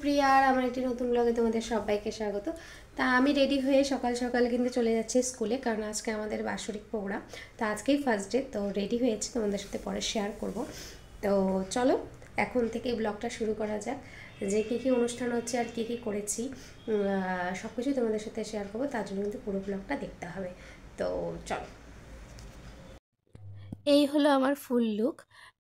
সুপ্রিয়া আর আমার একটি নতুন ব্লগে তোমাদের সবাইকে স্বাগত। তা আমি রেডি হয়ে সকাল সকাল কিন্তু চলে যাচ্ছি স্কুলে, কারণ আজকে আমাদের বাৎসরিক প্রোগ্রাম। তো আজকেই ফার্স্ট ডে, তো রেডি হয়েছি, তোমাদের সাথে পরে শেয়ার করব। তো চলো এখন থেকে ব্লগটা শুরু করা যাক, যে কী কী অনুষ্ঠান হচ্ছে আর কী কী করেছি সব কিছুই তোমাদের সাথে শেয়ার করবো। তার জন্য কিন্তু পুরো ব্লগটা দেখতে হবে। তো চলো, এই হলো আমার ফুল লুক।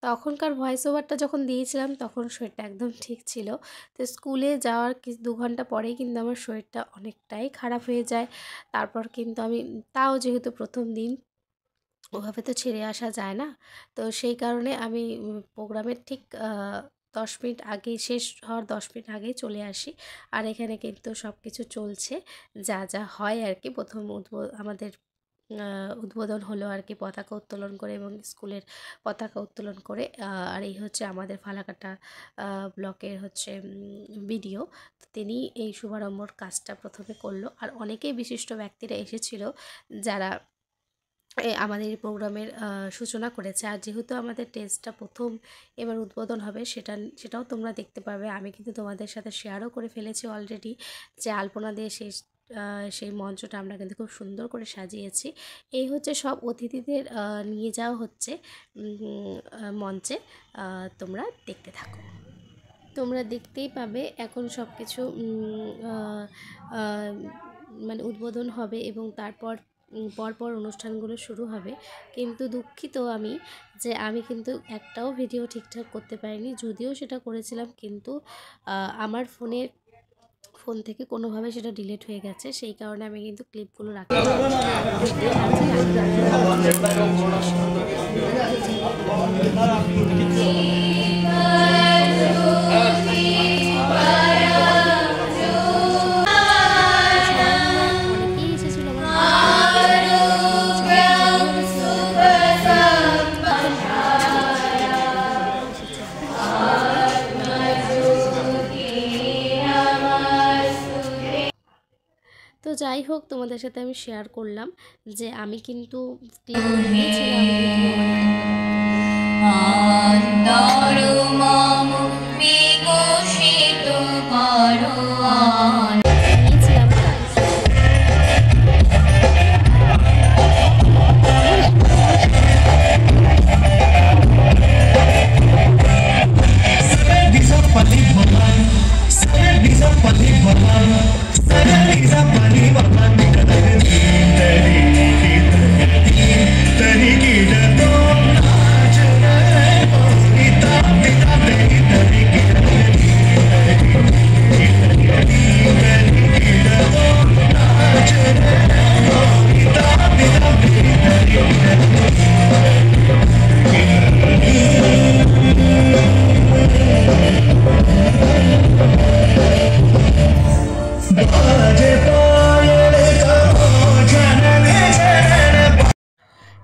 তখনকার ভয়েস ওভারটা যখন দিয়েছিলাম তখন শরীরটা একদম ঠিক ছিল। তো স্কুলে যাওয়ার 2 ঘন্টা পরেই কিন্তু আমার শরীরটা অনেকটাই খারাপ হয়ে যায়। তারপর কিন্তু আমি, তাও যেহেতু প্রথম দিন, ওভাবে তো ছেড়ে আসা যায় না। তো সেই কারণে আমি প্রোগ্রামের ঠিক 10 মিনিট আগেই, শেষ হওয়ার 10 মিনিট আগেই চলে আসি। আর এখানে কিন্তু সব কিছু চলছে, যা যা হয় আর কি। প্রথম আমাদের উদ্বোধন হলো আর কি, পতাকা উত্তোলন করে এবং স্কুলের পতাকা উত্তোলন করে। আর এই হচ্ছে আমাদের ফালাকাটা ব্লকের হচ্ছে ভিডিও। তো তিনি এই শুভারম্ভর কাজটা প্রথমে করলো। আর অনেকেই বিশিষ্ট ব্যক্তিরা এসেছিল যারা আমাদের এই প্রোগ্রামের সূচনা করেছে। আর যেহেতু আমাদের টেস্টটা প্রথম এবার উদ্বোধন হবে, সেটাও তোমরা দেখতে পাবে। আমি কিন্তু তোমাদের সাথে শেয়ারও করে ফেলেছি অলরেডি, যে আলপনা দিয়ে সেই মঞ্চটা আমরা কিন্তু খুব সুন্দর করে সাজিয়েছি। এই হচ্ছে সব অতিথিদের নিয়ে যাওয়া হচ্ছে মঞ্চে। তোমরা দেখতে থাকো, তোমরা দেখতেই পাবে এখন সব কিছু মানে উদ্বোধন হবে এবং তারপর পরপর অনুষ্ঠানগুলো শুরু হবে। কিন্তু দুঃখিত আমি, যে আমি কিন্তু একটাও ভিডিও ঠিকঠাক করতে পারিনি। যদিও সেটা করেছিলাম, কিন্তু আমার ফোন থেকে কোনোভাবে সেটা ডিলিট হয়ে গেছে। সেই কারণে আমি কিন্তু ক্লিপগুলো রাখতে তো যাই হোক, তোমাদের সাথে আমি শেয়ার করলাম যে আমি কিন্তু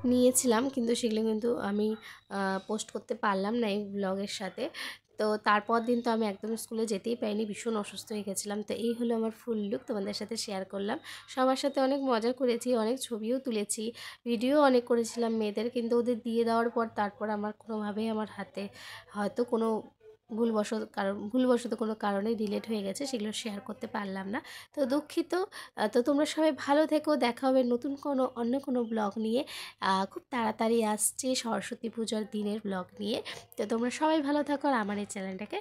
নিয়েছিলাম, কিন্তু সেগুলো কিন্তু আমি পোস্ট করতে পারলাম না এই ব্লগের সাথে। তো তারপর দিন তো আমি একদম স্কুলে যেতেই পারিনি, ভীষণ অসুস্থ হয়ে গেছিলাম। তো এই হলো আমার ফুল লুক, তোমাদের সাথে শেয়ার করলাম। সবার সাথে অনেক মজা করেছি, অনেক ছবিও তুলেছি, ভিডিও অনেক করেছিলাম মেয়েদের। কিন্তু ওদের দিয়ে দেওয়ার পর তারপর আমার কোনোভাবেই আমার হাতে হয়তো কোনো ভুলবশত কোনো কারণে ডিলিট হয়ে গেছে, সেগুলো শেয়ার করতে পারলাম না। তো দুঃখিত। তো তোমরা সবাই ভালো থেকো, দেখা হবে নতুন অন্য কোনো ব্লগ নিয়ে। খুব তাড়াতাড়ি আসছে সরস্বতী পূজার দিনের ব্লগ নিয়ে। তো তোমরা সবাই ভালো থাকো, আর আমার এই চ্যানেলটাকে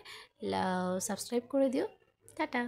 সাবস্ক্রাইব করে দিও। টাটা।